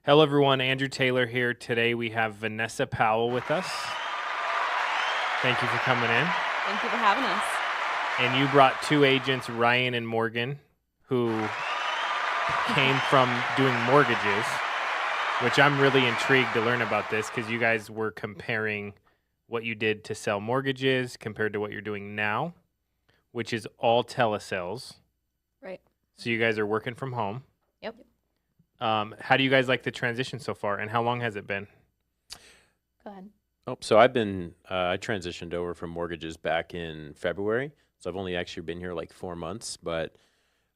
Hello, everyone. Andrew Taylor here. Today we have Vanessa Powell with us. Thank you for coming in. Thank you for having us. And you brought two agents, Ryan and Morgan, who came from doing mortgages, which I'm really intrigued to learn about this because you guys were comparing what you did to sell mortgages compared to what you're doing now, which is all telesales. Right. So you guys are working from home. Yep. How do you guys like the transition so far, and how long has it been? Go ahead. So I transitioned over from mortgages back in February. So I've only actually been here like 4 months, but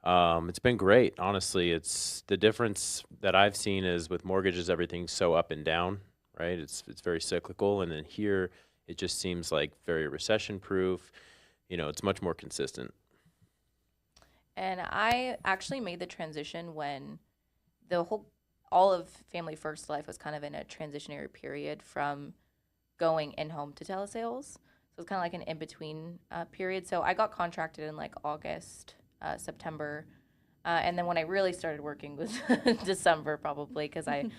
it's been great. Honestly, it's the difference that I've seen is with mortgages, everything's so up and down, right? It's very cyclical. And then here, it just seems like very recession proof. It's much more consistent. And I actually made the transition when all of Family First Life was kind of in a transitionary period from going in-home to telesales. So it's kind of like an in-between period. So I got contracted in like August, September. And then when I really started working was December probably because I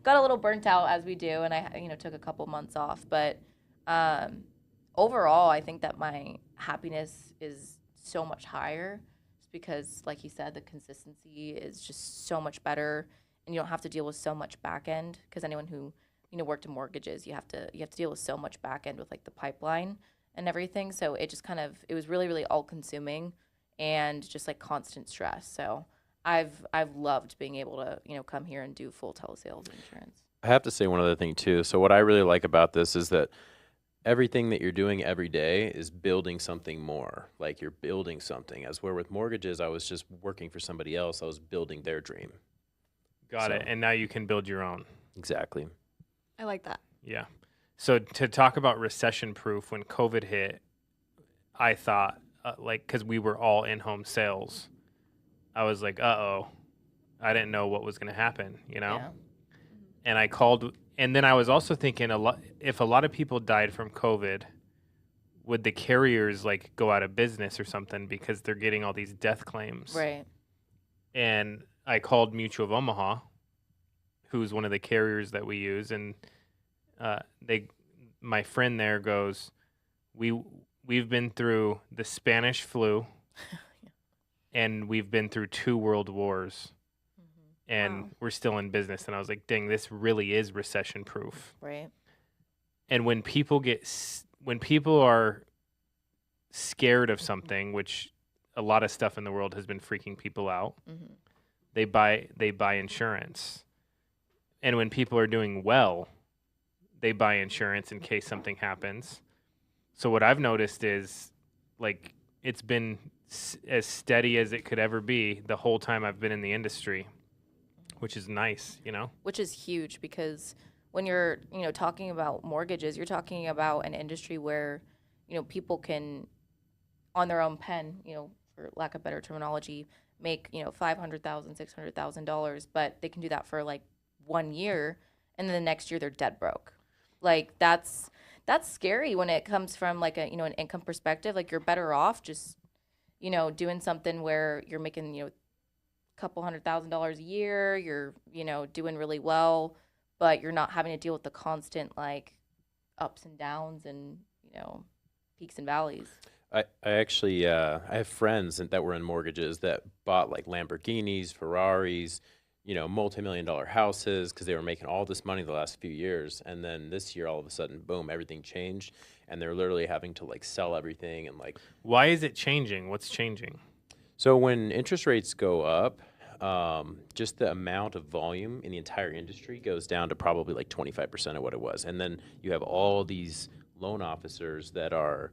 got a little burnt out as we do. And I took a couple months off. But overall, I think that my happiness is so much higher because, like you said, the consistency is just so much better, and you don't have to deal with so much back end. Because anyone who worked in mortgages, you have to deal with so much back end with like the pipeline and everything. So it just it was really really all consuming, and just like constant stress. So I've loved being able to come here and do full telesales insurance. I have to say one other thing too. So what I really like about this is that everything that you're doing every day is building something more. Like you're building something. As where with mortgages, I was just working for somebody else. I was building their dream. Got it. And now you can build your own. Exactly. I like that. Yeah. So to talk about recession proof, when COVID hit, I thought, because we were all in-home sales, I was like, uh-oh, I didn't know what was going to happen, Yeah. And I called, and then I was also thinking, if a lot of people died from COVID, would the carriers like go out of business or something because they're getting all these death claims? Right. And I called Mutual of Omaha, who's one of the carriers that we use, and my friend there goes, we've been through the Spanish flu, and we've been through 2 world wars, and we're still in business. And I was like, dang, this really is recession proof. Right. And when people are scared of something, which a lot of stuff in the world has been freaking people out, they buy insurance. And when people are doing well, they buy insurance in case something happens. So what I've noticed is, like, it's been as steady as it could ever be the whole time I've been in the industry, which is nice, Which is huge because when you're, talking about mortgages, you're talking about an industry where, people can, on their own pen, for lack of better terminology, make, $500,000, $600,000, but they can do that for like 1 year, and then the next year they're dead broke. Like that's scary when it comes from like an income perspective. Like you're better off just, doing something where you're making, couple $100,000 a year, you're, doing really well, but you're not having to deal with the constant like ups and downs and, peaks and valleys. I actually I have friends that were in mortgages that bought like Lamborghinis, Ferraris, multi-million-dollar houses because they were making all this money the last few years. And then this year, all of a sudden, boom, everything changed. And they're literally having to like sell everything and like. Why is it changing? What's changing? So when interest rates go up, just the amount of volume in the entire industry goes down to probably like 25% of what it was. And then you have all these loan officers that are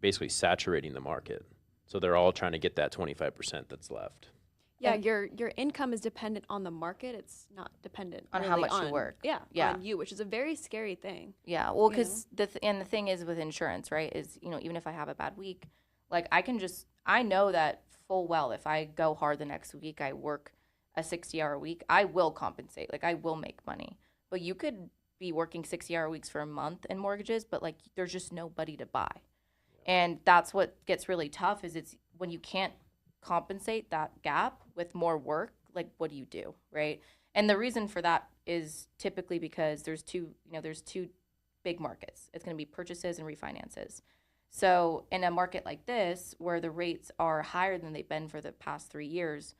basically saturating the market. So they're all trying to get that 25% that's left. Yeah, your income is dependent on the market. It's not dependent on really how much you work. Yeah, Yeah. on you, which is a very scary thing. Yeah, well, because the thing is with insurance, right, is, even if I have a bad week, like I know that full well if I go hard the next week, I work a 60-hour week, I will compensate. Like I will make money. But you could be working 60-hour weeks for a month in mortgages, but like there's just nobody to buy. And that's what gets really tough is it's when you can't compensate that gap with more work, like, what do you do, right? And the reason for that is typically because there's two big markets. It's going to be purchases and refinances. So in a market like this, where the rates are higher than they've been for the past 3 years,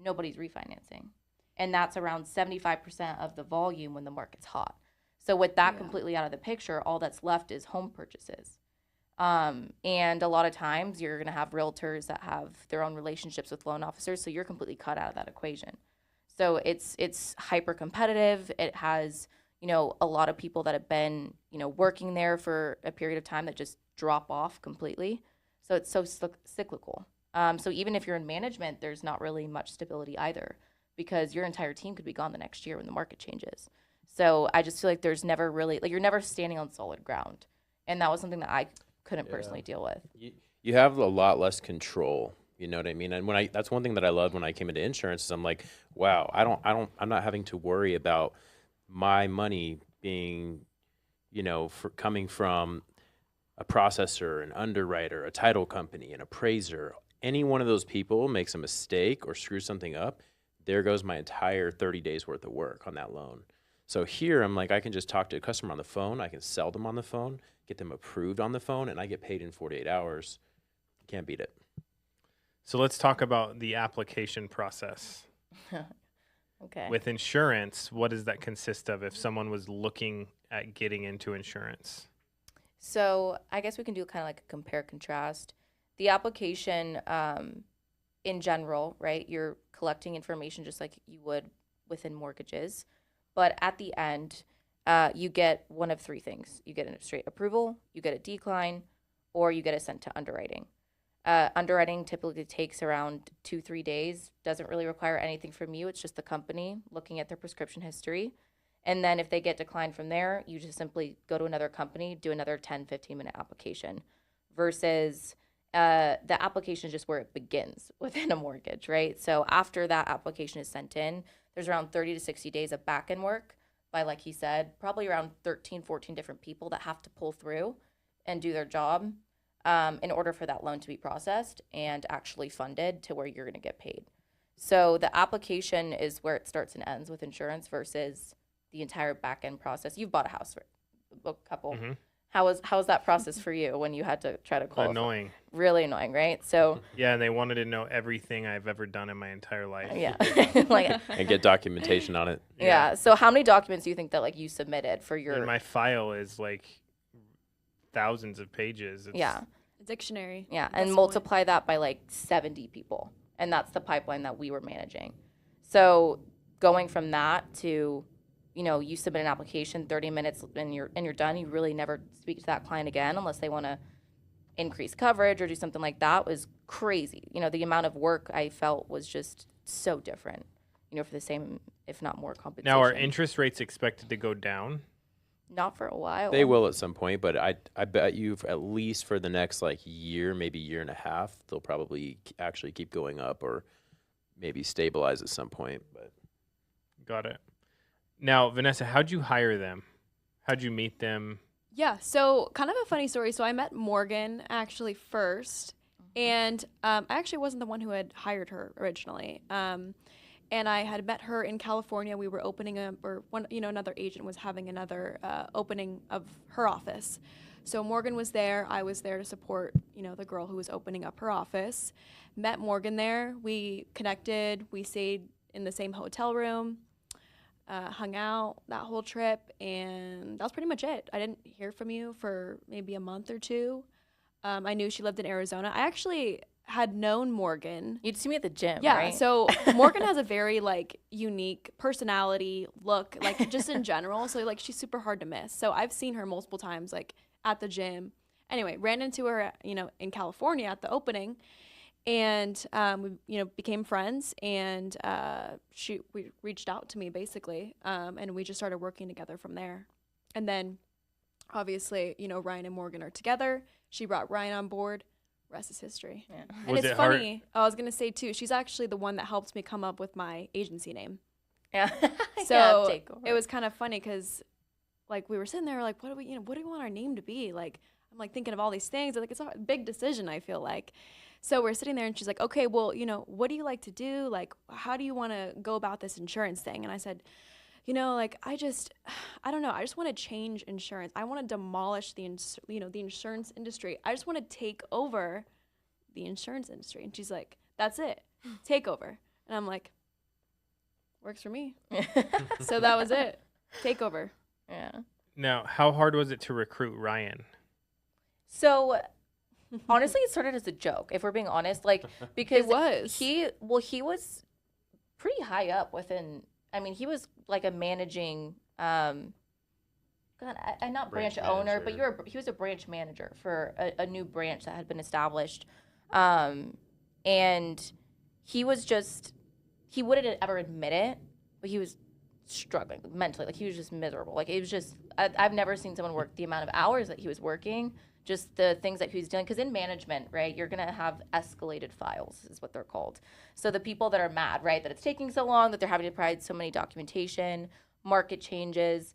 nobody's refinancing. And that's around 75% of the volume when the market's hot. So with that completely out of the picture, all that's left is home purchases. And a lot of times you're going to have realtors that have their own relationships with loan officers. So you're completely cut out of that equation. So it's hyper competitive. It has, a lot of people that have been, working there for a period of time that just drop off completely. So it's so cyclical. So even if you're in management, there's not really much stability either, because your entire team could be gone the next year when the market changes. So I just feel like there's never really, like, you're never standing on solid ground. And that was something that I couldn't personally deal with. You have a lot less control. You know what I mean? And that's one thing that I loved when I came into insurance is I'm like, wow, I'm not having to worry about my money being, coming from a processor, an underwriter, a title company, an appraiser. Any one of those people makes a mistake or screws something up, there goes my entire 30 days worth of work on that loan. So here I'm like, I can just talk to a customer on the phone. I can sell them on the phone, get them approved on the phone, and I get paid in 48 hours. Can't beat it. So let's talk about the application process. Okay. With insurance, what does that consist of if someone was looking at getting into insurance? So I guess we can do kind of like a compare contrast. The application, in general, right? You're collecting information just like you would within mortgages. But at the end, you get one of three things. You get a straight approval, you get a decline, or you get it sent to underwriting. Underwriting typically takes around 2-3 days. Doesn't really require anything from you. It's just the company looking at their prescription history. And then if they get declined from there, you just simply go to another company, do another 10-15 minute application. Versus the application is just where it begins within a mortgage, right? So after that application is sent in, there's around 30 to 60 days of back-end work by, like he said, probably around 13, 14 different people that have to pull through and do their job in order for that loan to be processed and actually funded to where you're going to get paid. So the application is where it starts and ends with insurance versus the entire back-end process. You've bought a house for a couple. Mm-hmm. How was that process for you when you had to try to qualify? Annoying. Really annoying, right? So yeah, and they wanted to know everything I've ever done in my entire life. yeah, and get documentation on it. Yeah. So how many documents do you think that like you submitted for your? And my file is like thousands of pages. It's yeah. A dictionary. Yeah, and multiply that by like 70 people, and that's the pipeline that we were managing. So going from that to, you submit an application, 30 minutes, and you're done. You really never speak to that client again unless they want to increase coverage or do something like that. Was crazy. The amount of work I felt was just so different. For the same, if not more, compensation. Now, are interest rates expected to go down? Not for a while. They will at some point, but I bet you at least for the next year, maybe year and a half, they'll probably actually keep going up or maybe stabilize at some point. But Got it. Now, Vanessa, how'd you hire them? How'd you meet them? Yeah, so kind of a funny story. So I met Morgan actually first, and I actually wasn't the one who had hired her originally. And I had met her in California. We were opening another agent was having another opening of her office. So Morgan was there. I was there to support, the girl who was opening up her office. Met Morgan there. We connected. We stayed in the same hotel room. Hung out that whole trip, and that was pretty much it. I didn't hear from you for maybe a month or two. I knew she lived in Arizona. I actually had known Morgan. You'd see me at the gym, Yeah, right? so Morgan has a very unique personality, look, just in general. So she's super hard to miss. So I've seen her multiple times at the gym. Anyway, ran into her in California at the opening. And we became friends, and we reached out to me basically, and we just started working together from there. And then, obviously, Ryan and Morgan are together. She brought Ryan on board. Rest is history. Yeah. And it's funny. I was gonna say too. She's actually the one that helped me come up with my agency name. Yeah. So Takeover. it was kind of funny because, we were sitting there what do we want our name to be? I'm thinking of all these things. It's a big decision. I feel like. So we're sitting there and she's like, okay, well, what do you like to do? Like, how do you want to go about this insurance thing? And I said, like, I don't know. I just want to change insurance. I want to demolish the insurance industry. I just want to take over the insurance industry. And she's like, that's it. Take over. And I'm like, works for me. So that was it. Take over. Yeah. Now, how hard was it to recruit Ryan? So honestly, it started as a joke, if we're being honest. Like, because he was pretty high up within, I mean, he was like a managing, I'm not branch owner, but he was a branch manager for a new branch that had been established. And he wouldn't ever admit it, but he was struggling mentally. Like, he was just miserable. Like, it was just, I've never seen someone work the amount of hours that he was working, just the things that he was doing. Because in management, right, you're going to have escalated files is what they're called. So the people that are mad, right, that it's taking so long, that they're having to provide so many documentation, market changes,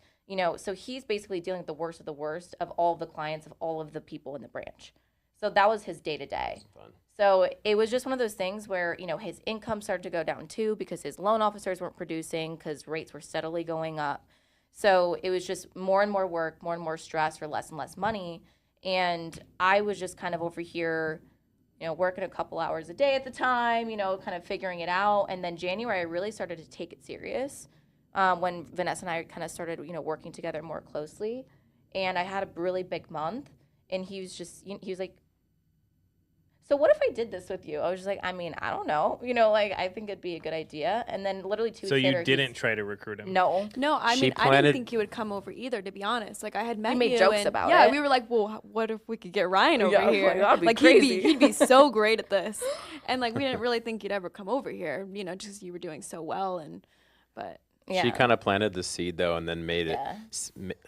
so he's basically dealing with the worst of all of the clients of all of the people in the branch. So that was his day-to-day. So it was just one of those things where, his income started to go down too because his loan officers weren't producing because rates were steadily going up. So it was just more and more work, more and more stress for less and less money. And I was just kind of over here, working a couple hours a day at the time, kind of figuring it out. And then January, I really started to take it serious when Vanessa and I kind of started, working together more closely. And I had a really big month. And he was like, so what if I did this with you? I was just like, I mean, I don't know. I think it'd be a good idea. And then literally 2 weeks later. So you didn't try to recruit him? No, I mean, I didn't think he would come over either, to be honest. Like, I had met you. We made jokes about it. Yeah, we were like, well, what if we could get Ryan over here? That'd be like, crazy. He'd be so great at this. And, like, we didn't really think you'd ever come over here, just you were doing so well. But... Yeah. She kind of planted the seed, though, and then made it.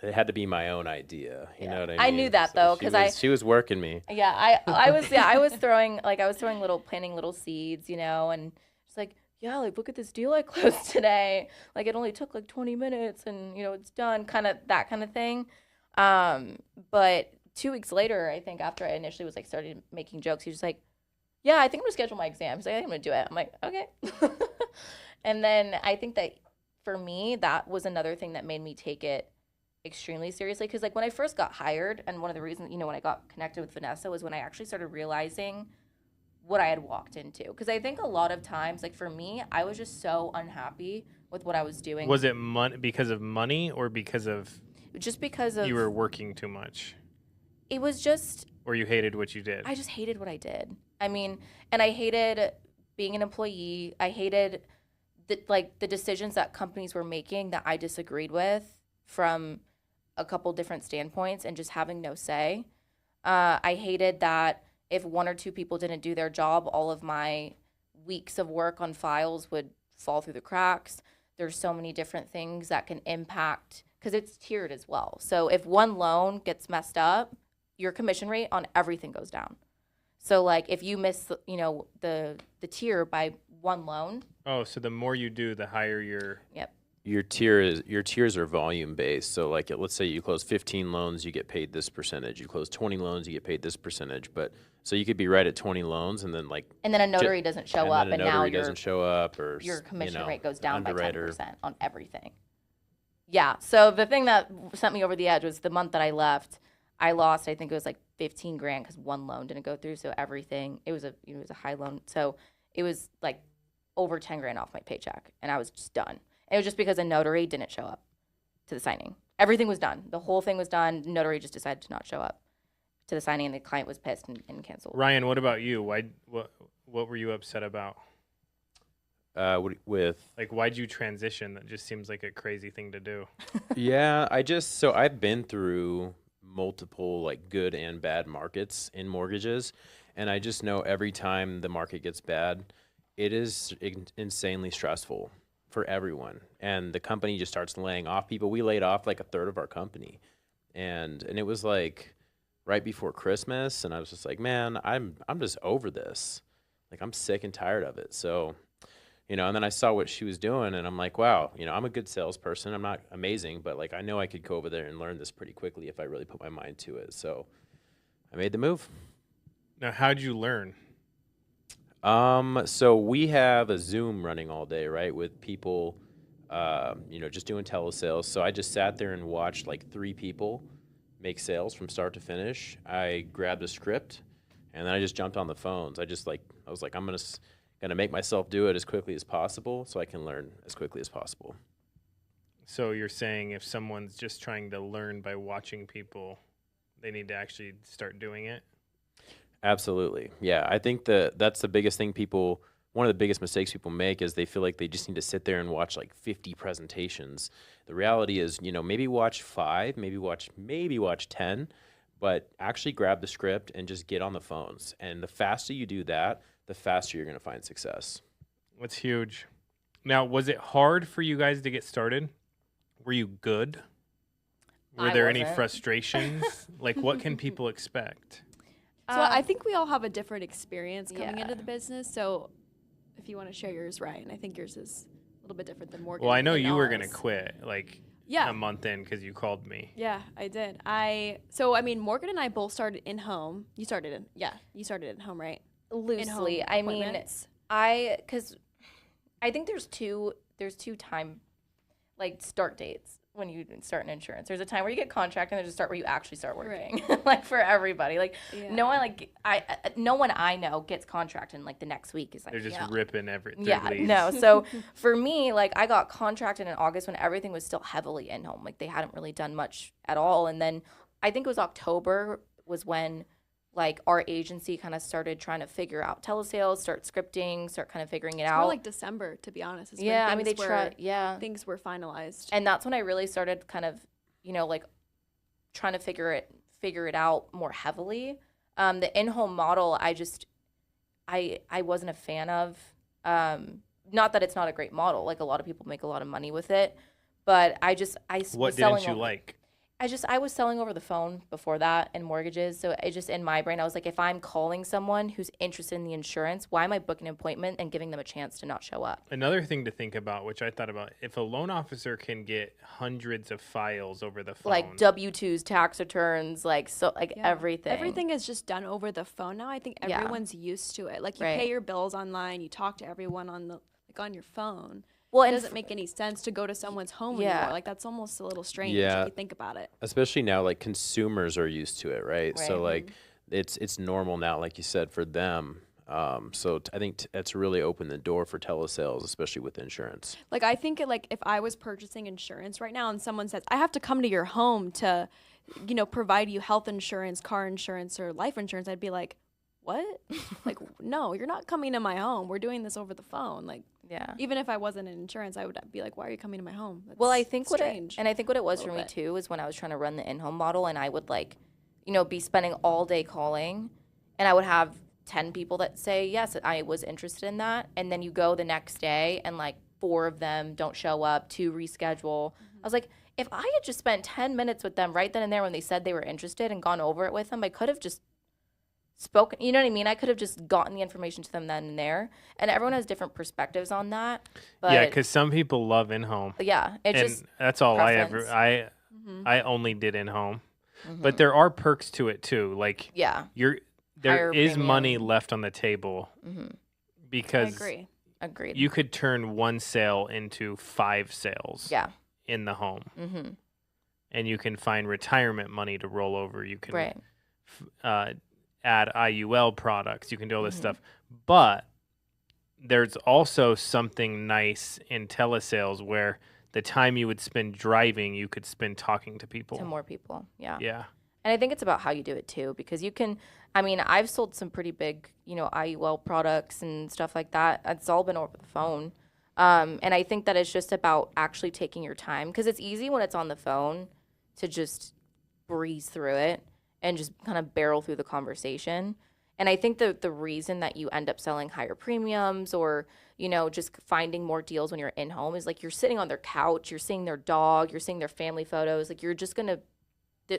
It had to be my own idea. You know what I mean? I knew that, though, because she was working me. Yeah, I was planting little seeds, and it's like, yeah, like, look at this deal I closed today. Like, it only took like 20 minutes, and it's done, kind of that kind of thing. But 2 weeks later, I think after I initially was like started making jokes, he was just like, yeah, I think I'm gonna schedule my exam. He's like, I think I'm gonna do it. I'm like, okay. And then I think that, for me, that was another thing that made me take it extremely seriously. Because, like, when I first got hired, and one of the reasons, when I got connected with Vanessa was when I actually started realizing what I had walked into. Because I think a lot of times, like, for me, I was just so unhappy with what I was doing. Was it because of money or because of... Just because of... You were working too much? It was just... Or you hated what you did? I just hated what I did. I mean, and I hated being an employee. I hated... the decisions that companies were making that I disagreed with from a couple different standpoints and just having no say. I hated that if one or two people didn't do their job, all of my weeks of work on files would fall through the cracks. There's so many different things that can impact, because it's tiered as well. So if one loan gets messed up, your commission rate on everything goes down. So, like, if you miss, the tier by one loan. Oh, so the more you do, the higher your... Yep. Your tiers are volume based. So, like, let's say you close 15 loans, you get paid this percentage. You close 20 loans, you get paid this percentage. But so you could be right at 20 loans, and then a notary doesn't show up, and now doesn't show up, or your commission rate goes down by 10% on everything. Yeah. So the thing that sent me over the edge was the month that I left. I lost, I think it was like $15,000 because one loan didn't go through. So everything, it was a high loan. So it was like over $10,000 off my paycheck, and I was just done. It was just because a notary didn't show up to the signing. Everything was done. The whole thing was done. Notary just decided to not show up to the signing, and the client was pissed and canceled. Ryan, what about you? What were you upset about? Why'd you transition? That just seems like a crazy thing to do. Yeah, I've been through multiple like good and bad markets in mortgages, and I just know every time the market gets bad, it is insanely stressful for everyone, and the company just starts laying off people. We laid off like a third of our company, and it was like right before Christmas, and I was just like, man, I'm just over this. Like, I'm sick and tired of it. So, and then I saw what she was doing, and I'm like, wow, I'm a good salesperson. I'm not amazing, but like, I know I could go over there and learn this pretty quickly if I really put my mind to it. So I made the move. Now, how'd you learn? So we have a Zoom running all day, right, with people, just doing telesales. So I just sat there and watched like 3 people make sales from start to finish. I grabbed a script, and then I just jumped on the phones. I was like, I'm gonna make myself do it as quickly as possible, so I can learn as quickly as possible. So you're saying if someone's just trying to learn by watching people, they need to actually start doing it? Absolutely. Yeah, I think that's the biggest thing one of the biggest mistakes people make is they feel like they just need to sit there and watch like 50 presentations. The reality is, maybe watch 5, maybe watch 10, but actually grab the script and just get on the phones. And the faster you do that, the faster you're going to find success. That's huge. Now, was it hard for you guys to get started? Were you good? Were there any frustrations? Like, what can people expect? So I think we all have a different experience coming into Yeah. the business. So if you want to share yours, Ryan, I think yours is a little bit different than Morgan. Well, I know and you were going to ours. quit like Yeah. a month in because you called me. Yeah, I did. Morgan and I both started in home. You started in home, right? Loosely. In-home I mean, appointments. because I think there's two time, like, start dates when you start an insurance. There's a time where you get contract, and there's a start where you actually start working. Like, for everybody, like Yeah. no one I know gets contract in like the next week is like They're just yeah. ripping everything. Yeah, no. So for me, like, I got contracted in August when everything was still heavily in home. Like, they hadn't really done much at all. And then I think it was October was when, like, our agency kind of started trying to figure out telesales, start scripting, start kind of figuring it It's out. more like December, to be honest. is when Yeah, I mean, things they were- tried. Yeah. Things were finalized. And that's when I really started kind of, like, trying to figure it out more heavily. The in-home model, I wasn't a fan of. Not that it's not a great model. Like, a lot of people make a lot of money with it, but I What was selling didn't you over, like? I was selling over the phone before that and mortgages. So it just, in my brain, I was like, if I'm calling someone who's interested in the insurance, why am I booking an appointment and giving them a chance to not show up? Another thing to think about, which I thought about, if a loan officer can get hundreds of files over the phone, Like W-2s, tax returns, like, so, like, Yeah. everything. Everything is just done over the phone now. I think Yeah. everyone's used to it. Like, you Right. pay your bills online, you talk to everyone on your phone. Well, It and doesn't make any sense to go to someone's home Yeah. anymore. Like, that's almost a little strange Yeah. if you think about it. Especially now, like consumers are used to it, right? So Right. like it's normal now, like you said, for them. I think that's really opened the door for telesales, especially with insurance. Like, I think like if I was purchasing insurance right now and someone says, I have to come to your home to, provide you health insurance, car insurance, or life insurance, I'd be like, what? Like, no, you're not coming to my home. We're doing this over the phone. Like, yeah. even if I wasn't in insurance, I would be like, why are you coming to my home? That's Well, I think strange. what it was for little me bit. too is when I was trying to run the in-home model, and I would, like, be spending all day calling, and I would have 10 people that say yes, I was interested in that, and then you go the next day and like 4 of them don't show up, 2 reschedule. I was like, if I had just spent 10 minutes with them right then and there when they said they were interested and gone over it with them, I could have just spoken, you know what I mean? I could have just gotten the information to them then and there. And everyone has different perspectives on that. But yeah, because some people love in-home, yeah, it's and just that's all preference. I only did in-home, Mm-hmm. but there are perks to it too. Like yeah, there Higher is premium. money left on the table mm-hmm. I because agree. Agreed. you could turn one sale into 5 sales yeah, in the home, mm-hmm. and you can find retirement money to roll over. You can Right. Add IUL products. You can do all this Mhm. stuff, but there's also something nice in telesales where the time you would spend driving, you could spend talking to people. To more people. Yeah. Yeah. And I think it's about how you do it too, because you can, I mean, I've sold some pretty big, IUL products and stuff like that. It's all been over the phone. And I think that it's just about actually taking your time, because it's easy when it's on the phone to just breeze through it and just kind of barrel through the conversation. And I think the reason that you end up selling higher premiums or, just finding more deals when you're in home is like you're sitting on their couch, you're seeing their dog, you're seeing their family photos. Like, you're just going to,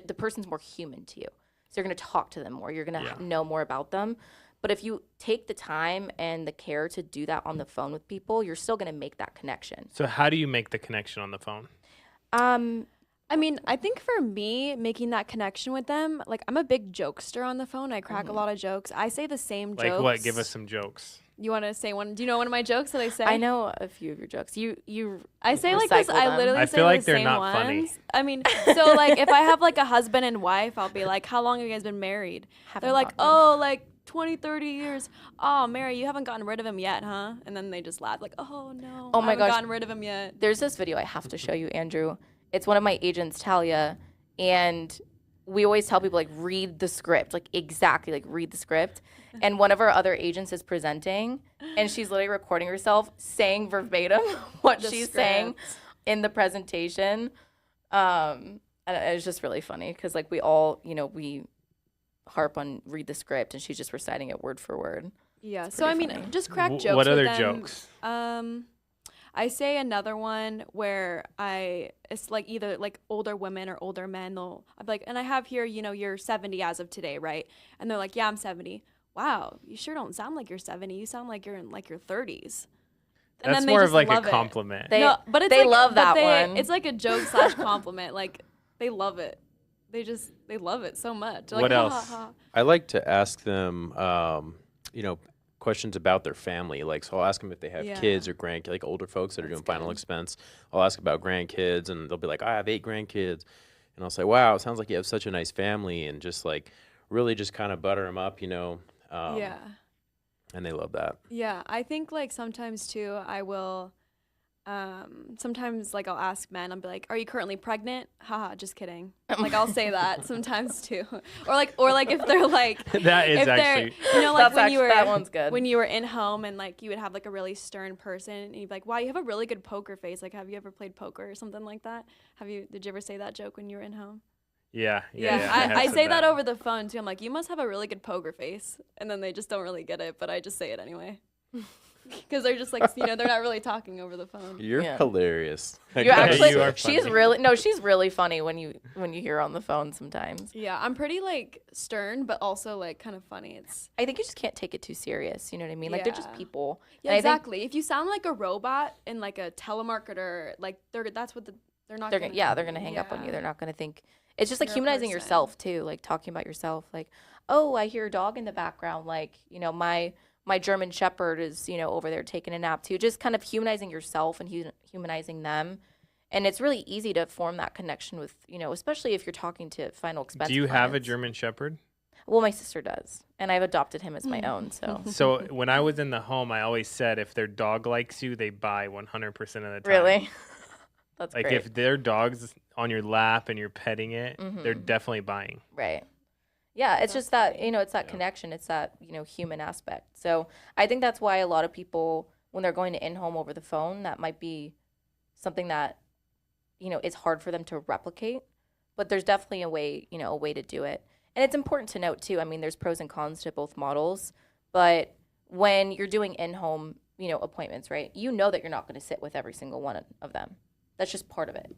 the person's more human to you. So you're going to talk to them more. You're going to Yeah. know more about them. But if you take the time and the care to do that on the phone with people, you're still going to make that connection. So how do you make the connection on the phone? I mean, I think for me, making that connection with them, like, I'm a big jokester on the phone. I crack a lot of jokes. I say the same Like jokes. what? Give us some jokes. You want to say one? Do you know one of my jokes that I say? I know a few of your jokes. I say like this. recycle I them. literally I say feel like the they're same not ones. funny. I mean, so like if I have like a husband and wife, I'll be like, how long have you guys been married? Haven't They're like, gotten oh, like 20, 30 years. Oh, Mary, you haven't gotten rid of him yet, huh? And then they just laugh like, oh no, Oh I my haven't gosh. gotten rid of him yet. There's this video I have to show you, Andrew. It's one of my agents, Talia, and we always tell people like read the script, like exactly like read the script. And one of our other agents is presenting, and she's literally recording herself saying verbatim what The she's saying script. in the presentation. And it's just really funny because like we all, we harp on read the script, and she's just reciting it word for word. Yeah. So I pretty mean, funny. just crack jokes. What with other them. jokes? I say another one where it's like either like older women or older men. I'll be like, and I have here, you're 70 as of today, right? And they're like, yeah, I'm 70. Wow, you sure don't sound like you're 70. You sound like you're in like your 30s. And That's then they more just of like a love it. compliment. They- But it's they like, love that one. It's like a joke / compliment. Like they love it. They love it so much. They're What like, else? Ha, ha, ha. I like to ask them, questions about their family. Like, so I'll ask them if they have Yeah. kids or grandkids, like older folks that are That's doing final good. expense. I'll ask about grandkids, and they'll be like, I have 8 grandkids. And I'll say, wow, it sounds like you have such a nice family, and just like really just kind of butter them up, Yeah. and they love that. Yeah, I think like sometimes too, I will. Sometimes like I'll ask men, I'll be like, "Are you currently pregnant?" Haha, just kidding. Like I'll say that sometimes too, or like if they're like, That is if they're, actually like when you were that one's good. when you were in home and like you would have like a really stern person and you'd be like, "Wow, you have a really good poker face." Like, have you ever played poker or something like that? Did you ever say that joke when you were in home? yeah. I have say said that over the phone too. I'm like, you must have a really good poker face, and then they just don't really get it, but I just say it anyway. Because they're just like, they're not really talking over the phone. You're Yeah. hilarious. You actually, you are she's funny. she's really funny when you hear her on the phone sometimes. Yeah, I'm pretty like stern, but also like kind of funny. I think you just can't take it too serious. You know what I mean? Like they're just Yeah. people. Yeah, And I think exactly. If you sound like a robot and like a telemarketer, like they're not. they're gonna hang up on you. Yeah. They're not gonna think. It's just like You're a humanizing person. yourself too, like talking about yourself. Like, oh, I hear a dog in the background. Like, my German Shepherd is over there taking a nap too. Just kind of humanizing yourself and humanizing them. And it's really easy to form that connection with, especially if you're talking to final expense. Do you have a clients. German Shepherd? Well, my sister does, and I've adopted him as my own. So So when I was in the home, I always said if their dog likes you, they buy 100% of the time. really, that's Like great. if their dog's on your lap and you're petting it, they're definitely buying. Right. Yeah, it's just that, it's that connection. It's that, human aspect. So I think that's why a lot of people, when they're going to in-home over the phone, that might be something that, it's hard for them to replicate. But there's definitely a way to do it. And it's important to note, too, I mean, there's pros and cons to both models. But when you're doing in-home, appointments, right, that you're not going to sit with every single one of them. That's just part of it.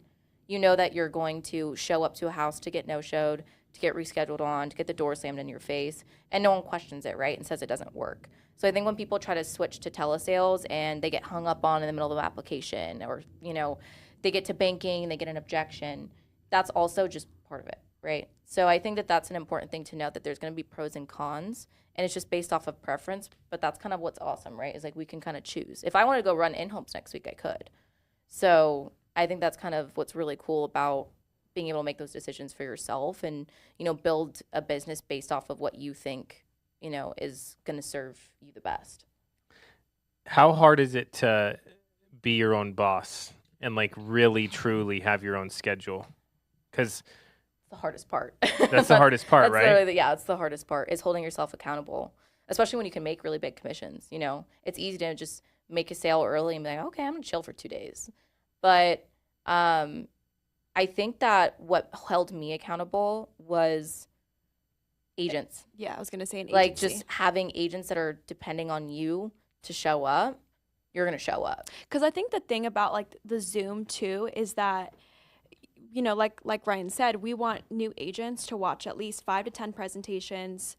You know that you're going to show up to a house to get no-showed, to get rescheduled on, to get the door slammed in your face, and no one questions it, right, and says it doesn't work. So I think when people try to switch to telesales and they get hung up on in the middle of the application, or, they get to banking and they get an objection, that's also just part of it, right? So I think that that's an important thing to note, that there's going to be pros and cons, and it's just based off of preference, but that's kind of what's awesome, right, is like we can kind of choose. If I want to go run in-homes next week, I could. So I think that's kind of what's really cool about being able to make those decisions for yourself and, build a business based off of what you think, is going to serve you the best. How hard is it to be your own boss and like really truly have your own schedule? Because It's the hardest part. that's the hardest part, That's right? literally it's the hardest part, is holding yourself accountable, especially when you can make really big commissions. It's easy to just make a sale early and be like, okay, I'm going to chill for 2 days. But I think that what held me accountable was agents. Yeah, I was gonna say an Like agency. just having agents that are depending on you to show up. You're going to show up. Because I think the thing about like the Zoom too is that, like Ryan said, we want new agents to watch at least 5 to 10 presentations,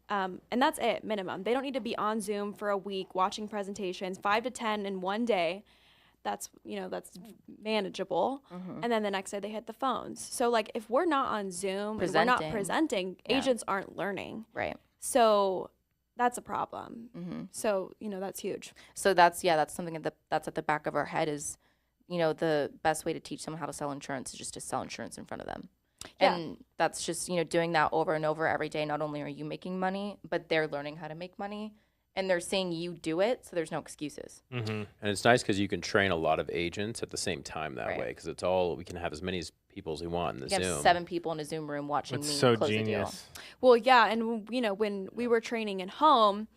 and that's it, minimum. They don't need to be on Zoom for a week watching presentations, 5 to 10 in one day. That's manageable. And then the next day they hit the phones. So like if we're not on Zoom and we're not presenting, Yeah. agents aren't learning. Right. So that's a problem. Mm-hmm. So, that's huge. So that's something that's at the back of our head is, the best way to teach someone how to sell insurance is just to sell insurance in front of them. Yeah. And that's just, doing that over and over every day. Not only are you making money, but they're learning how to make money and they're seeing you do it. So there's no excuses. Mm-hmm. And it's nice because you can train a lot of agents at the same time that Right. way, because we can have as many people as we want in the You Zoom. have 7 people in a Zoom room watching It's me so close genius. Well, yeah, and when we were training in home,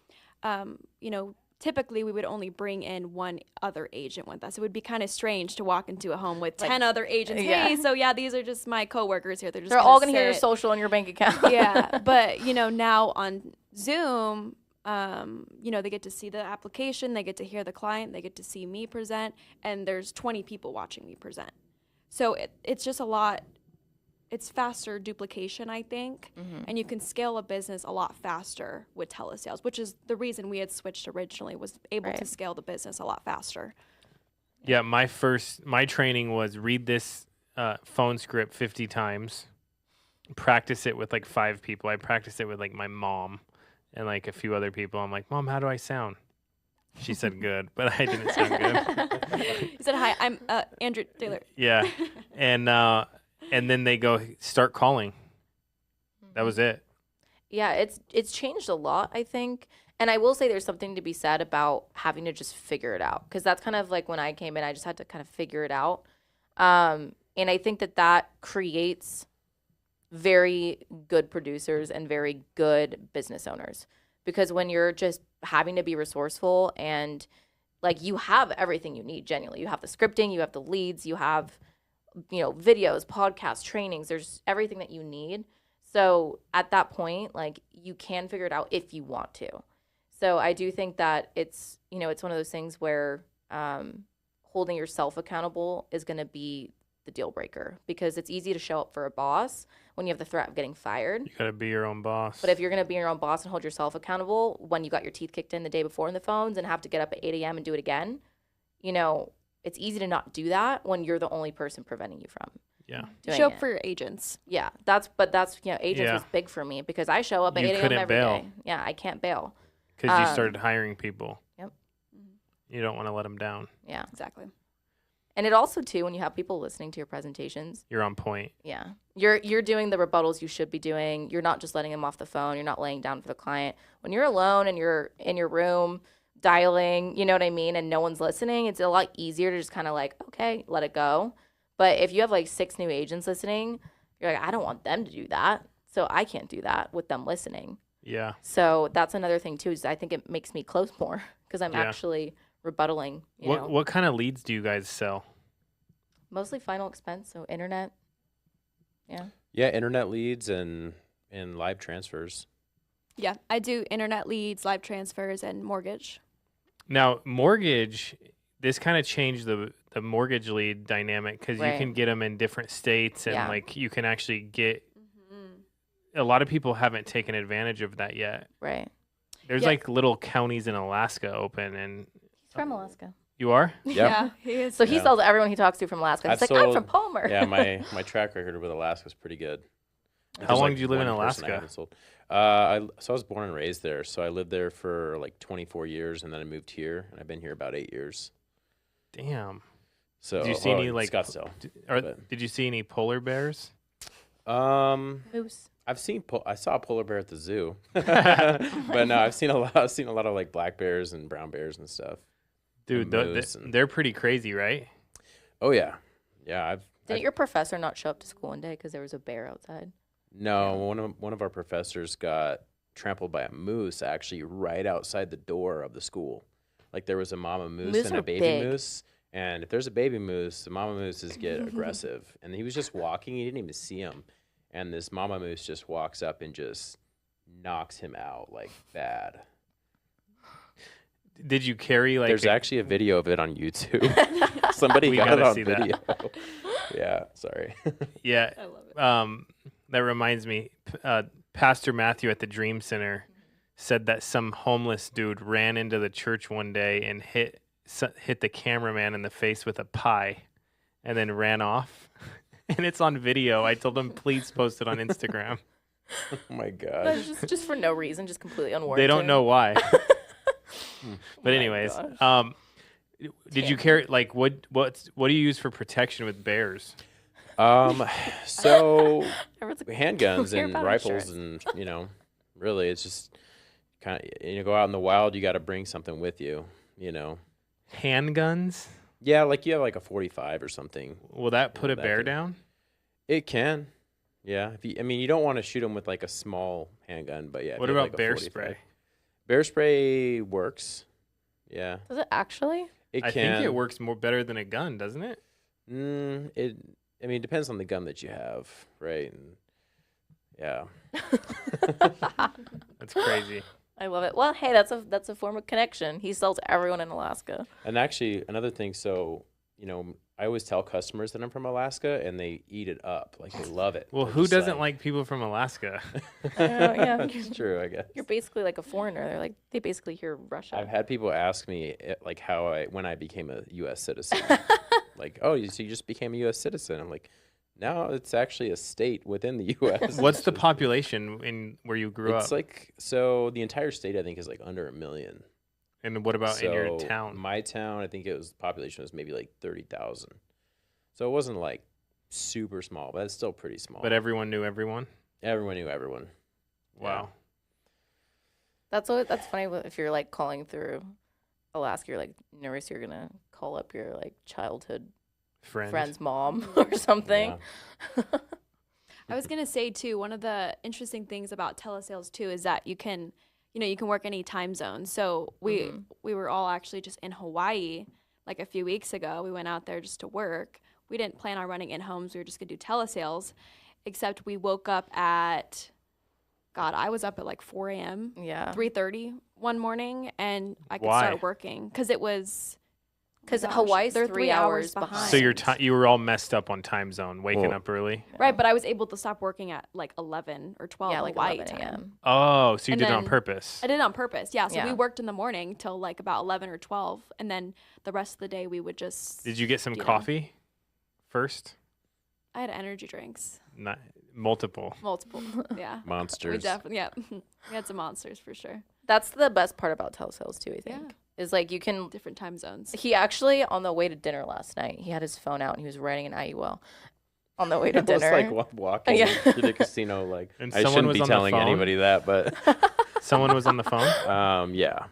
typically we would only bring in one other agent with us. It would be kind of strange to walk into a home with 10 other agents. yeah. Hey, so these are just my coworkers here. They're all going to hear your social and your bank account. Yeah, but now on Zoom, they get to see the application, they get to hear the client, they get to see me present, and there's 20 people watching me present. So it's just a lot. It's faster duplication, I think, and you can scale a business a lot faster with telesales, which is the reason we had switched originally, was able to scale the business a lot faster. Yeah, my training was read this phone script 50 times, practice it with like 5 people. I practiced it with like my mom and like a few other people. I'm like, Mom, how do I sound? She said good, but I didn't sound good. He said, hi, I'm Andrew Taylor. Yeah, and then they go start calling. That was it. Yeah, it's changed a lot, I think. And I will say there's something to be said about having to just figure it out, because that's kind of like when I came in, I just had to kind of figure it out. And I think that creates very good producers and very good business owners, because when you're just having to be resourceful and like you have everything you need, genuinely, you have the scripting, you have the leads, you have videos, podcasts, trainings, there's everything that you need. So at that point, like, you can figure it out if you want to. So I do think that it's one of those things where holding yourself accountable is going to be the deal breaker, because it's easy to show up for a boss when you have the threat of getting fired. You gotta be your own boss. But if you're going to be your own boss and hold yourself accountable when you got your teeth kicked in the day before in the phones and have to get up at 8 a.m. and do it again, it's easy to not do that when you're the only person preventing you from doing Show it. up for your agents. Yeah, that's agents was big for me, because I show up at You 8 a.m. couldn't every bail. day. Yeah, I can't bail. Because you started hiring people. Yep. You don't want to let them down. Yeah, Exactly. and it also too, when you have people listening to your presentations, You're on point. yeah, you're doing the rebuttals you should be doing. You're not just letting them off the phone. You're not laying down for the client. When you're alone and you're in your room dialing, you know what I mean, and no one's listening, it's a lot easier to just kind of like, okay, let it go. But if you have like 6 new agents listening, you're like, I don't want them to do that, so I can't do that with them listening. Yeah. So that's another thing too, is I think it makes me close more, because I'm actually rebuttaling. What kind of leads do you guys sell? Mostly final expense, so internet. Yeah. Yeah, internet leads and live transfers. Yeah, I do internet leads, live transfers, and mortgage. Now, mortgage, this kind of changed the mortgage lead dynamic, because you can get them in different states, and like you can actually get. A lot of people haven't taken advantage of that yet. Right. There's like little counties in Alaska open, and He's from Alaska. You are? Yep. Yeah, he is. So he sells everyone he talks to from Alaska. He's like, I'm from Palmer. Yeah, my track record with Alaska is pretty good. How long did you live in Alaska? So I was born and raised there. So I lived there for like 24 years, and then I moved here, and I've been here about 8 years. Damn. So did you see any like Scottsdale? Did you see any polar bears? Moose. I saw a polar bear at the zoo, but no, I've seen a lot of like black bears and brown bears and stuff. Dude, they're pretty crazy, right? Oh yeah, yeah. Didn't your professor not show up to school one day because there was a bear outside? No, one of our professors got trampled by a moose actually right outside the door of the school. Like there was a mama moose and a baby moose. And if there's a baby moose, the mama mooses get aggressive. And he was just walking. He didn't even see him. And this mama moose just walks up and just knocks him out like bad. Did you carry like... There's actually a video of it on YouTube. Somebody got it on video. Yeah, sorry. Yeah. I love it. That reminds me, Pastor Matthew at the Dream Center said that some homeless dude ran into the church one day and hit the cameraman in the face with a pie and then ran off. And it's on video. I told him, please post it on Instagram. Oh my That's gosh. just for no reason, just completely unwarranted. They don't know why. But my anyways, gosh. did you carry like what do you use for protection with bears? So Everyone's like, handguns "Hear and about rifles insurance." and really it's just kind of go out in the wild, you got to bring something with you. Handguns? Yeah, like you have like a 45 or something. Will that put a that bear can- down? It can. Yeah, you don't want to shoot them with like a small handgun, but yeah. if What you have, about like, a bear 45 spray? Bear spray works. Yeah, Does it actually? it I can. think it works more better than a gun, doesn't it? It depends on the gun that you have, right? And yeah. That's crazy. I love it. Well, hey, that's a form of connection. He sells to everyone in Alaska. And actually, another thing, so, I always tell customers that I'm from Alaska, and they eat it up. Like, they love it. Well, They're who just doesn't like people from Alaska? Yeah. That's true, I guess. You're basically like a foreigner. They're like they basically hear Russia. I've had people ask me, like, when I became a U.S. citizen. Like, oh, so you just became a U.S. citizen? I'm like, no, it's actually a state within the U.S. What's the population in where you grew It's up? like, so the entire state, I think, is like under 1 million. And what about in your So town? My town, I think the population was maybe like 30,000. So it wasn't like super small, but it's still pretty small. But everyone knew everyone? Everyone knew everyone. Wow. That's funny if you're like calling through Alaska, you're like nervous you're gonna call up your like childhood friend's mom or something. Yeah. I was gonna say too, one of the interesting things about telesales too is that you can work any time zone. So we were all actually just in Hawaii like a few weeks ago. We went out there just to work. We didn't plan on running in homes. We were just gonna do telesales, except we woke up at, God, I was up at like 4 a.m. Yeah. 3:30 one morning, and I could Why? start working because it was. Because Gosh, Hawaii's they're 3 hours behind. So you were all messed up on time zone, waking Well- up early? Right, but I was able to stop working at like 11 or 12 yeah, like Hawaii 11 time. a.m. Oh, so you And did it on then- purpose. I did it on purpose, yeah. So Yeah. we worked in the morning till like about 11 or 12, and then the rest of the day we would just. Did you get some you know. coffee first? I had energy drinks, Not multiple. multiple, yeah. We Monsters. definitely, yeah. We had some monsters for sure. That's the best part about telesales too, I think. Yeah. Is like you can Different time zones. he actually on the way to dinner last night, he had his phone out and he was writing an IUL on the way to I was dinner. like walking Yeah. to the casino. Like, And I someone shouldn't was be on the telling phone? anybody that, but Someone was on the phone? yeah.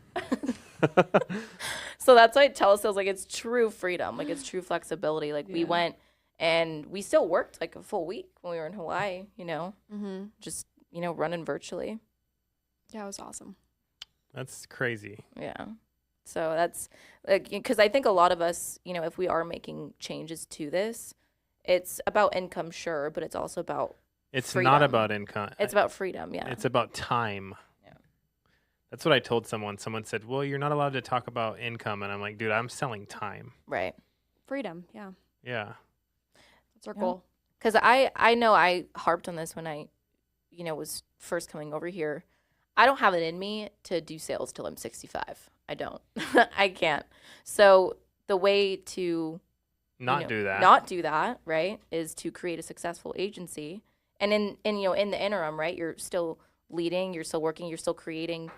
So that's why telesales, like it's true freedom, like it's true flexibility. Like we Yeah. went and we still worked like a full week when we were in Hawaii, Mm-hmm. just, running virtually. Yeah, it was awesome. That's crazy. Yeah. So that's like, because I think a lot of us, if we are making changes to this, it's about income, sure, but it's also about, It's Freedom. not about income. it's about freedom. Yeah. It's about time. Yeah. That's what I told someone. Someone said, well, you're not allowed to talk about income. And I'm like, dude, I'm selling time. Right. Freedom, yeah. Yeah. That's our Yeah. goal. Because I know I harped on this when I, was first coming over here. I don't have it in me to do sales till I'm 65. I don't. I can't. So the way to Not do that. not do that, right, is to create a successful agency. And in the interim, right, you're still leading, you're still working, you're still creating,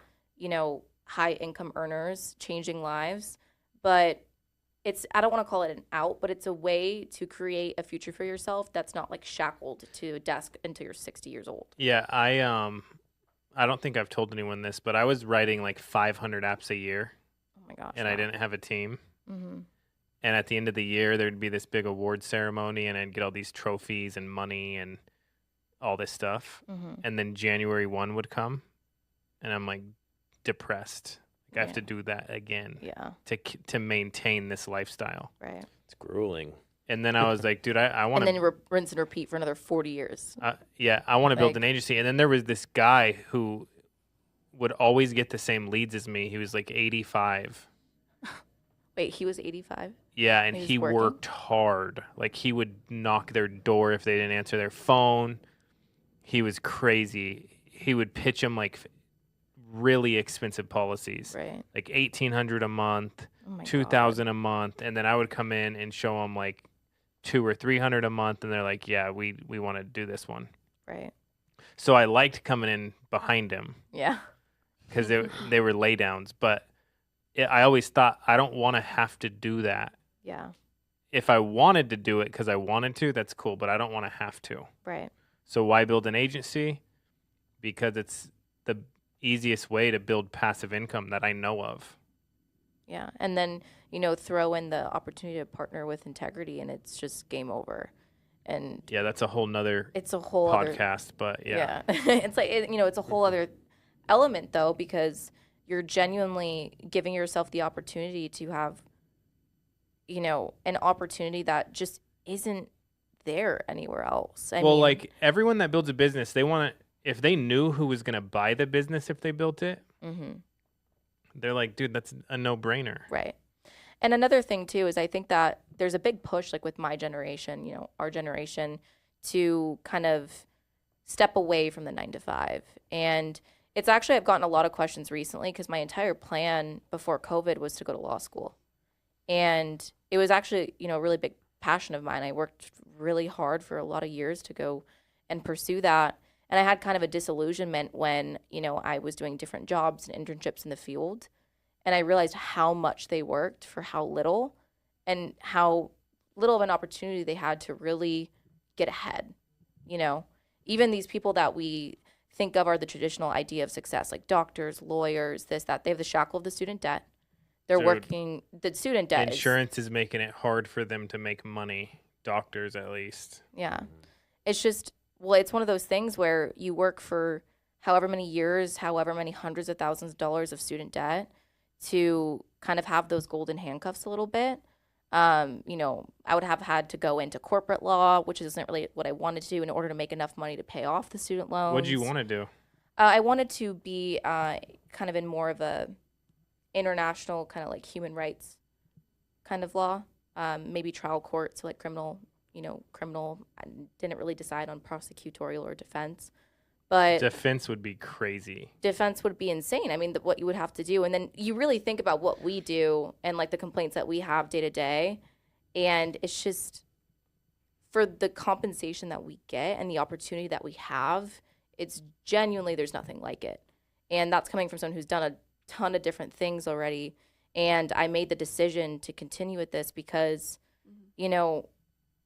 high income earners, changing lives. But I don't want to call it an out, but it's a way to create a future for yourself that's not like shackled to a desk until you're 60 years old. Yeah. I don't think I've told anyone this, but I was writing like 500 apps a year Oh my gosh. and I didn't have a team. Mm-hmm. And at the end of the year, there'd be this big award ceremony and I'd get all these trophies and money and all this stuff. Mm-hmm. And then January 1 would come and I'm like depressed. Like I have to Yeah. do that again Yeah. to maintain this lifestyle. Right. It's grueling. And then I was like, dude, I want And to, then rinse and repeat for another 40 years. I want to build like- an agency. And then there was this guy who would always get the same leads as me. He was like 85. Wait, he was 85? Yeah, and He was he working? worked hard. Like he would knock their door if they didn't answer their phone. He was crazy. He would pitch them like really expensive policies, Right. like $1,800 a month, Oh my $2,000 a month, and then I would come in and show them like $200 or $300 a month, and they're like, "Yeah, we want to do this one." God. Right. So I liked coming in behind him Yeah. because they were laydowns. But I always thought I don't want to have to do that. Yeah. If I wanted to do it because I wanted to, that's cool. But I don't want to have to. Right. So why build an agency? Because it's the easiest way to build passive income that I know of. Yeah. And then, throw in the opportunity to partner with integrity and it's just game over. And Yeah, that's a whole nother it's a whole other podcast, but yeah. it's like, it's a whole other element though, because you're genuinely giving yourself the opportunity to have, an opportunity that just isn't there anywhere else. I mean, like everyone that builds a business, they want to, if they knew who was going to buy the business if they built it, they're like, dude, that's a no-brainer. Right. And another thing too is I think that there's a big push, like with my generation, our generation, to kind of step away from the 9 to 5. And it's actually, I've gotten a lot of questions recently because my entire plan before COVID was to go to law school. And it was actually, a really big passion of mine. I worked really hard for a lot of years to go and pursue that. And I had kind of a disillusionment when, I was doing different jobs and internships in the field. And I realized how much they worked for how little and how little of an opportunity they had to really get ahead. Even these people that we think of are the traditional idea of success, like doctors, lawyers, this, that, they have the shackle of the student debt. They're working, the student debt. Insurance is making it hard for them to make money, doctors at least. Yeah. It's just, it's one of those things where you work for however many years, however many hundreds of thousands of dollars of student debt to kind of have those golden handcuffs a little bit. I would have had to go into corporate law, which isn't really what I wanted to do in order to make enough money to pay off the student loans. What did you want to do? I wanted to be kind of in more of a international kind of like human rights kind of law, maybe trial court, so like criminal. I didn't really decide on prosecutorial or defense. But defense would be crazy. Defense would be insane. I mean, what you would have to do. And then you really think about what we do and like the complaints that we have day to day. And it's just for the compensation that we get and the opportunity that we have, it's genuinely, there's nothing like it. And that's coming from someone who's done a ton of different things already. And I made the decision to continue with this because,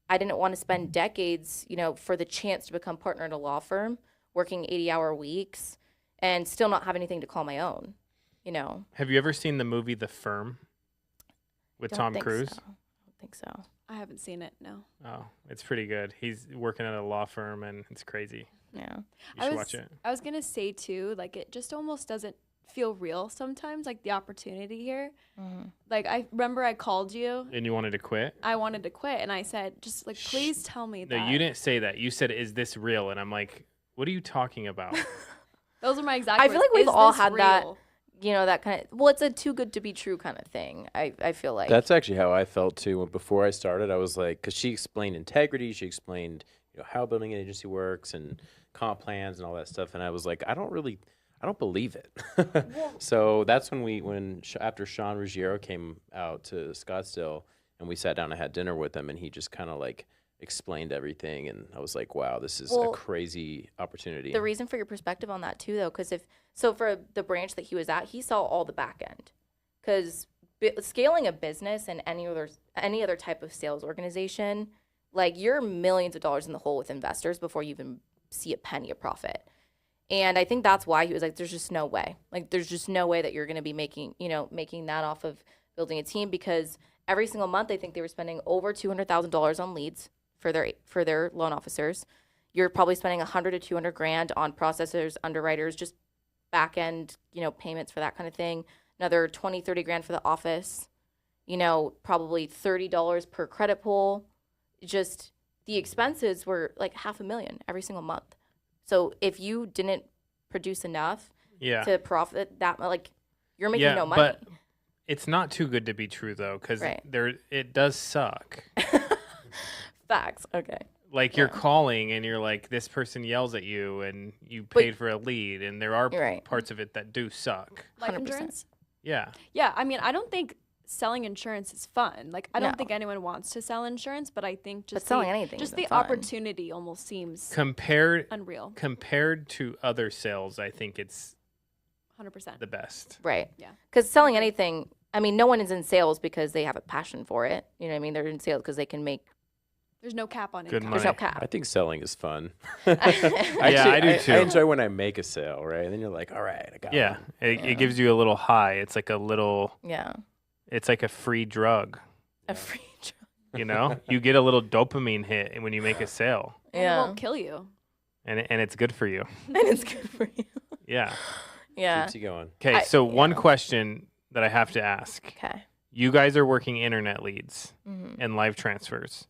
I didn't want to spend decades, for the chance to become partner at a law firm, working 80-hour weeks and still not have anything to call my own, Have you ever seen the movie The Firm with Tom Cruise? So. I don't think so. I haven't seen it, no. Oh, it's pretty good. He's working at a law firm and it's crazy. Yeah. You should watch it. I was going to say too, like it just almost doesn't feel real sometimes, like the opportunity here. Like I remember I called you. And you wanted to quit? I wanted to quit and I said, just like, please tell me that. No, you didn't say that. You said, is this real? And I'm like, what are you talking about? Those are my exact I words. feel like we've all had real? that kind of, it's a too good to be true kind of thing. I feel like that's actually how I felt too. Before I started, I was like, because she explained integrity, she explained how building an agency works and comp plans and all that stuff, and I was like, I don't believe it. So that's when after Sean Ruggiero came out to Scottsdale and we sat down and had dinner with him, and he just kind of like explained everything, and I was like, wow, this is a crazy opportunity. The reason for your perspective on that too, though, because for the branch that he was at, he saw all the back end, because scaling a business and any other type of sales organization, like you're millions of dollars in the hole with investors before you even see a penny of profit. And I think that's why he was like, there's just no way. Like, there's just no way that you're going to be making that off of building a team, because every single month, I think they were spending over $200,000 on leads for their loan officers. You're probably spending $100 to $200,000 on processors, underwriters, just back end, payments for that kind of thing. Another $20, $30,000 for the office. Probably $30 per credit pull. Just the expenses were like $500,000 every single month. So if you didn't produce enough to profit that, like, you're making no money. But it's not too good to be true, though, because it does suck. Facts. Okay. Like, you're calling and you're like, this person yells at you and you paid for a lead, and there are parts of it that do suck. Life 100%. insurance? Yeah. Yeah, I mean, I don't think selling insurance is fun. Like, I don't No. think anyone wants to sell insurance, but I think just selling anything just isn't the fun. opportunity almost seems Compared unreal. to other sales, I think it's 100%. the best. Right. Yeah. Because selling anything, I mean, no one is in sales because they have a passion for it. You know what I mean? They're in sales because they can make. There's no cap on Good income. money. There's no cap. I think selling is fun. Yeah, I do too. I enjoy when I make a sale, right? And then you're like, all right, I got Yeah, one. it gives you a little high. It's like a little. Yeah. It's like a free drug. A free drug. You know, you get a little dopamine hit when you make a sale, And it won't kill you. and it's good for you. And it's good for you. Yeah. Yeah. Keeps you going. Okay, so one question that I have to ask. Okay. You guys are working internet leads and live transfers.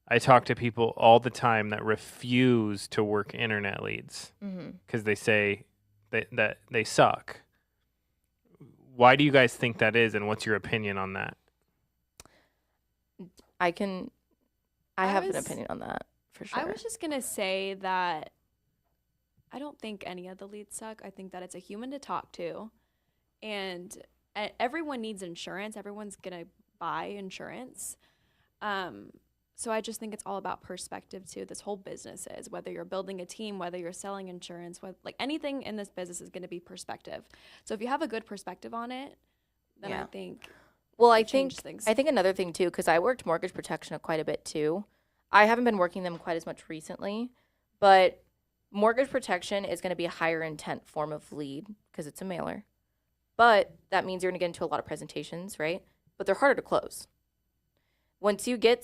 I talk to people all the time that refuse to work internet leads because they say that they suck. Why do you guys think that is, and what's your opinion on that? I have an was- opinion on that for sure. I was just going to say that I don't think any of the leads suck. I think that it's a human to talk to. And everyone needs insurance. Everyone's going to buy insurance. So I just think it's all about perspective too. This whole business is, whether you're building a team, whether you're selling insurance, like anything in this business is going to be perspective. So if you have a good perspective on it, then I think Well, it changes things. I think another thing too, because I worked mortgage protection quite a bit too. I haven't been working them quite as much recently, but mortgage protection is going to be a higher intent form of lead because it's a mailer. But that means you're going to get into a lot of presentations, right? But they're harder to close. Once you get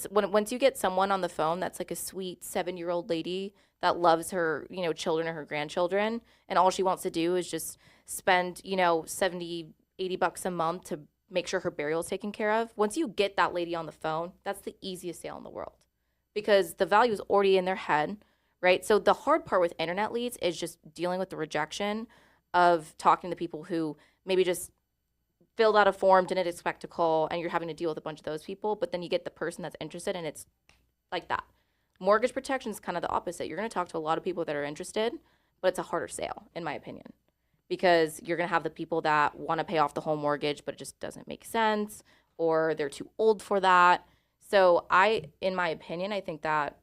someone on the phone that's like a sweet 7-year-old lady that loves her, children or her grandchildren, and all she wants to do is just spend, $70, $80 a month to make sure her burial is taken care of. Once you get that lady on the phone, that's the easiest sale in the world because the value is already in their head, right? So the hard part with internet leads is just dealing with the rejection of talking to people who maybe just filled out a form, didn't expect a call, and you're having to deal with a bunch of those people, but then you get the person that's interested, and it's like that. Mortgage protection is kind of the opposite. You're going to talk to a lot of people that are interested, but it's a harder sale, in my opinion, because you're going to have the people that want to pay off the whole mortgage, but it just doesn't make sense, or they're too old for that. So in my opinion, I think that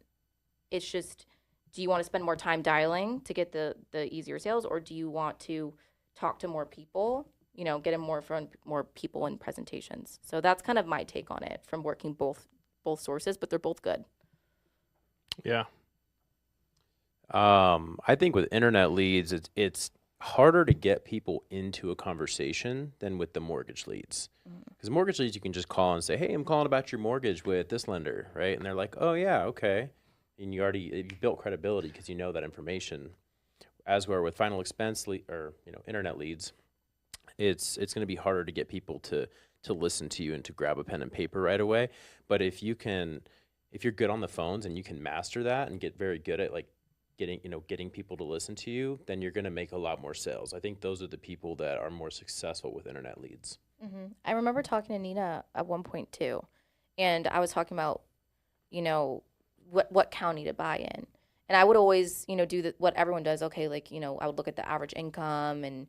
it's just, do you want to spend more time dialing to get the easier sales, or do you want to talk to more people, get in more people in presentations? So that's kind of my take on it from working both sources, but they're both good. Yeah. I think with internet leads, it's harder to get people into a conversation than with the mortgage leads. Because mortgage leads, you can just call and say, hey, I'm calling about your mortgage with this lender, right? And they're like, oh, yeah, okay. And you built credibility because you know that information. As where with final expense internet leads, it's going to be harder to get people to listen to you and to grab a pen and paper right away. But if you're good on the phones and you can master that and get very good at like getting people to listen to you, then you're going to make a lot more sales. I think those are the people that are more successful with internet leads. I remember talking to Nina at one point too, and I was talking about, what county to buy in. And I would always, do what everyone does. Okay, like, I would look at the average income and,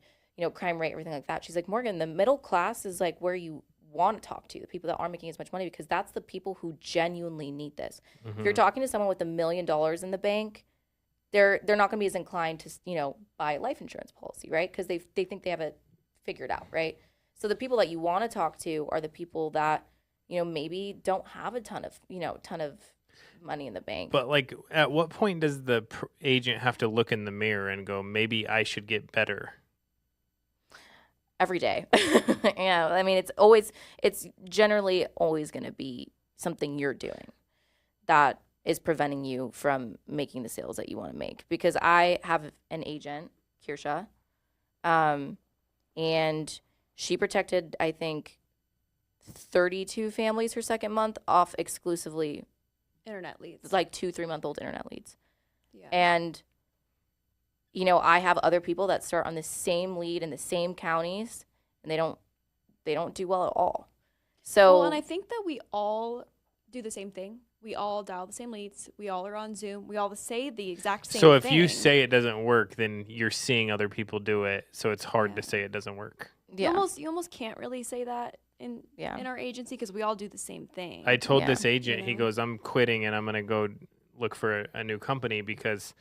crime rate, everything like that. She's like, Morgan, the middle class is like where you want to talk to, the people that aren't making as much money, because that's the people who genuinely need this. If you're talking to someone with $1 million in the bank, they're not going to be as inclined to, buy a life insurance policy, right? Because they think they have it figured out, right? So the people that you want to talk to are the people that, maybe don't have a ton of money in the bank. But like, at what point does the agent have to look in the mirror and go, maybe I should get better? Every day. Yeah. I mean, it's generally always going to be something you're doing that is preventing you from making the sales that you want to make. Because I have an agent, Kirsha, and she protected, I think, 32 families her second month off exclusively internet leads. like 2-3-month-old internet leads. Yeah. And I have other people that start on the same lead in the same counties, and they don't do well at all. So and I think that we all do the same thing. We all dial the same leads. We all are on Zoom. We all say the exact same thing. So if you say it doesn't work, then you're seeing other people do it. So it's hard to say it doesn't work. yeah. You almost can't really say that in Yeah. in our agency because we all do the same thing. I told Yeah. this agent, You he know? goes, I'm quitting and I'm going to go look for a new company because,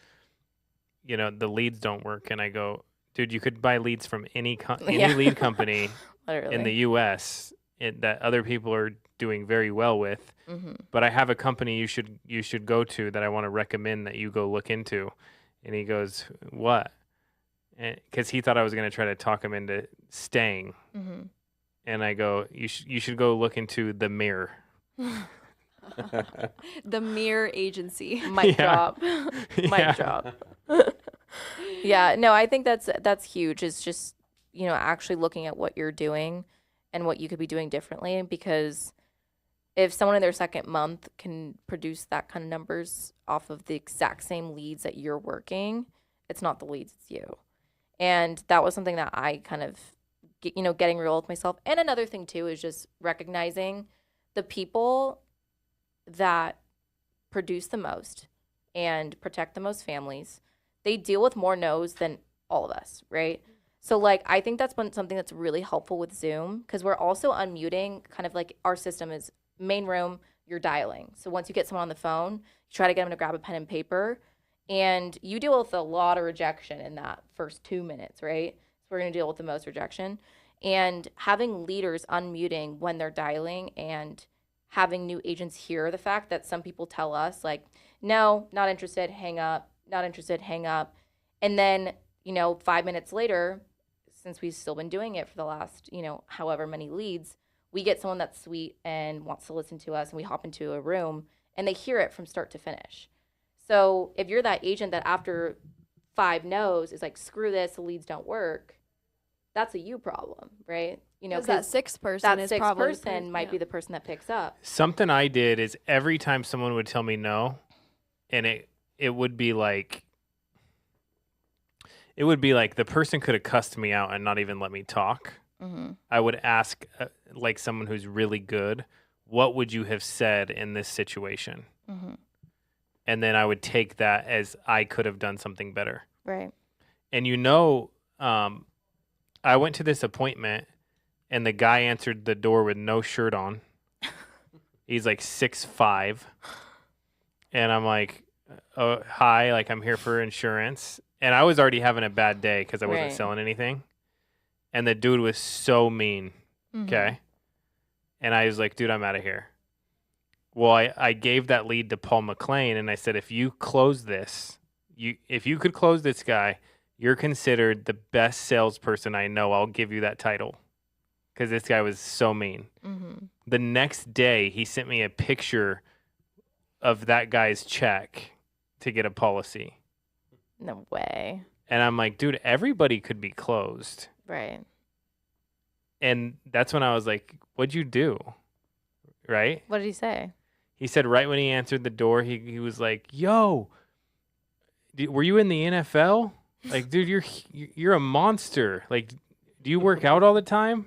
the leads don't work. And I go, dude, you could buy leads from any Yeah. lead company Literally. in the U.S. That other people are doing very well with. Mm-hmm. But I have a company you should go to that I want to recommend that you go look into. And he goes, what? Because he thought I was going to try to talk him into staying. Mm-hmm. And I go, you should go look into the Mirror. The Mirror Agency. Mic Yeah. drop. Yeah. Mic drop. Yeah, no, I think that's huge. It's just, actually looking at what you're doing and what you could be doing differently, because if someone in their second month can produce that kind of numbers off of the exact same leads that you're working, it's not the leads, it's you. And that was something that I kind of, getting real with myself. And another thing too is just recognizing the people that produce the most and protect the most families. They deal with more no's than all of us, right? So I think that's been something that's really helpful with Zoom, because we're also unmuting, kind of like our system is main room, you're dialing. So once you get someone on the phone, you try to get them to grab a pen and paper, and you deal with a lot of rejection in that first 2 minutes, right? So we're going to deal with the most rejection. And having leaders unmuting when they're dialing, and having new agents hear the fact that some people tell us no, not interested, hang up, not interested, hang up. And then, 5 minutes later, since we've still been doing it for the last, however many leads, we get someone that's sweet and wants to listen to us, and we hop into a room and they hear it from start to finish. So if you're that agent that after 5 no's is screw this, the leads don't work, that's a you problem, right? Because that sixth person that is sixth probably person might be the person that picks up. Something I did is every time someone would tell me no, and it would be like the person could have cussed me out and not even let me talk. Mm-hmm. I would ask someone who's really good, what would you have said in this situation? Mm-hmm. And then I would take that as I could have done something better. Right. And I went to this appointment and the guy answered the door with no shirt on. He's 6'5". And I'm like, oh, hi, I'm here for insurance. And I was already having a bad day because I wasn't Right. selling anything. And the dude was so mean. Mm-hmm. Okay. And I was like, dude, I'm out of here. Well, I gave that lead to Paul McLean and I said, if you close this, if you could close this guy, you're considered the best salesperson I know. I'll give you that title. Because this guy was so mean. Mm-hmm. The next day, he sent me a picture of that guy's check to get a policy. No way. And I'm like, dude, everybody could be closed. Right. And that's when I was like, what'd you do? Right? What did he say? He said right when he answered the door, he was like, yo, were you in the NFL? Dude, you're a monster. Do you work out all the time?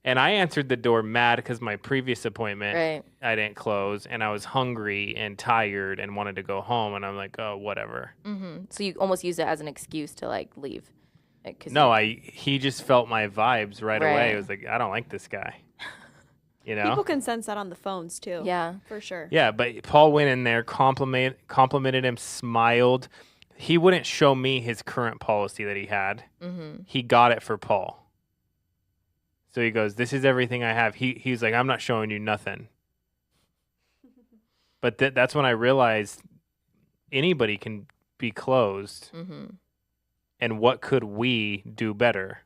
And I answered the door mad because my previous appointment, Right. I didn't close, and I was hungry and tired and wanted to go home. And I'm like, oh, whatever. Mm-hmm. So you almost used it as an excuse to leave. No, he just felt my vibes right away. Right. It was like, I don't like this guy. People can sense that on the phones too. Yeah. For sure. Yeah, but Paul went in there, complimented him, smiled. He wouldn't show me his current policy that he had. Mm-hmm. He got it for Paul. So he goes, this is everything I have. He's like, I'm not showing you nothing. But that's when I realized anybody can be closed. Mm-hmm. And what could we do better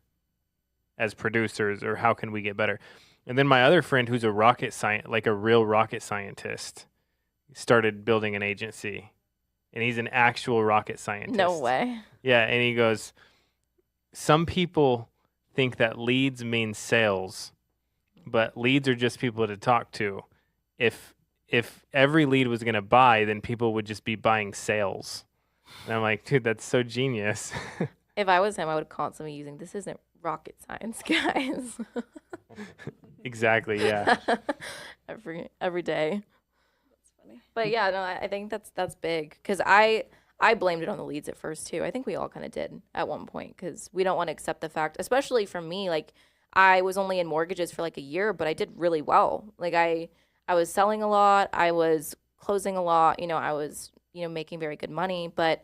as producers, or how can we get better? And then my other friend, who's a real rocket scientist, started building an agency. And he's an actual rocket scientist. No way. Yeah, and he goes, some people think that leads mean sales, but leads are just people to talk to. If every lead was going to buy, then people would just be buying sales. And I'm like, dude, that's so genius. If I was him, I would constantly using, this isn't rocket science, guys. Exactly, yeah. every day. That's funny. But yeah, no, I think that's big, because I blamed it on the leads at first too. I think we all kind of did at one point, because we don't want to accept the fact, especially from me, I was only in mortgages for like a year, but I did really well. Like I was selling a lot, I was closing a lot, I was, making very good money, but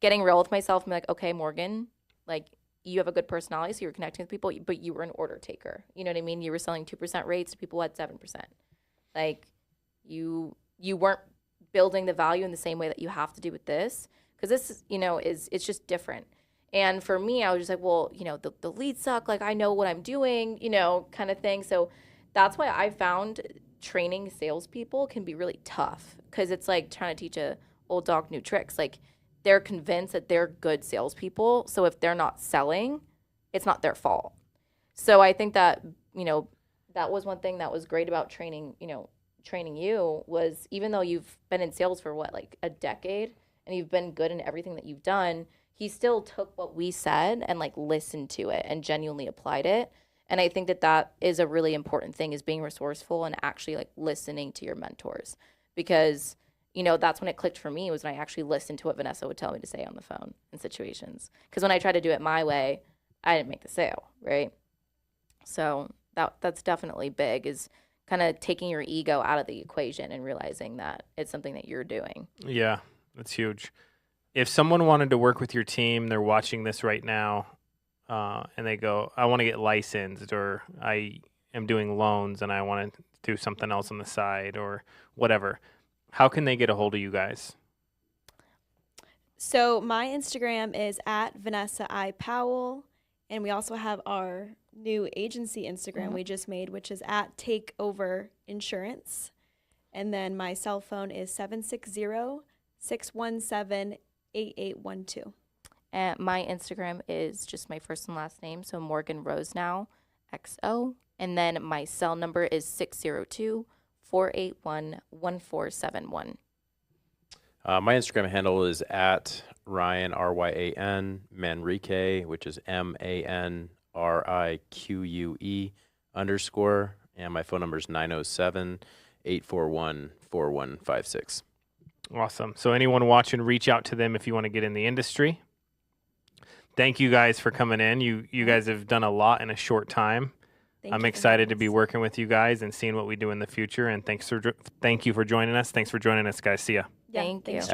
getting real with myself and be like, okay, Morgan, like you have a good personality, so you're connecting with people, but you were an order taker. You know what I mean? You were selling 2% rates to people who had 7%. Like you weren't building the value in the same way that you have to do with this, because this, it's just different. And for me, I was just like, well, the leads suck. Like I know what I'm doing, kind of thing. So that's why I found training salespeople can be really tough, because it's like trying to teach a old dog new tricks. Like they're convinced that they're good salespeople, so if they're not selling, it's not their fault. So I think that that was one thing that was great about training you, was even though you've been in sales for like a decade and you've been good in everything that you've done, he still took what we said and like listened to it and genuinely applied it. And I think that is a really important thing, is being resourceful and actually like listening to your mentors, because that's when it clicked for me, was when I actually listened to what Vanessa would tell me to say on the phone in situations. Because when I tried to do it my way, I didn't make the sale, right? So that's definitely big, is kind of taking your ego out of the equation and realizing that it's something that you're doing. Yeah, that's huge. If someone wanted to work with your team, they're watching this right now, and they go, I want to get licensed, or I am doing loans and I want to do something else on the side or whatever, how can they get a hold of you guys? So my Instagram is at Vanessa I. Powell, and we also have our new agency Instagram we just made, which is at Takeover Insurance. And then my cell phone is 760-617-8812. And my Instagram is just my first and last name, so Morgan Rose now, XO. And then my cell number is 602-481-1471. My Instagram handle is at Ryan, RYAN, Manrique, which is MANRIQUE _. And my phone number is 907-841-4156. Awesome. So anyone watching, reach out to them if you want to get in the industry. Thank you guys for coming in. You guys have done a lot in a short time. I'm excited to be working with you guys and seeing what we do in the future. And thank you for joining us. Thanks for joining us, guys. See ya. Thank you.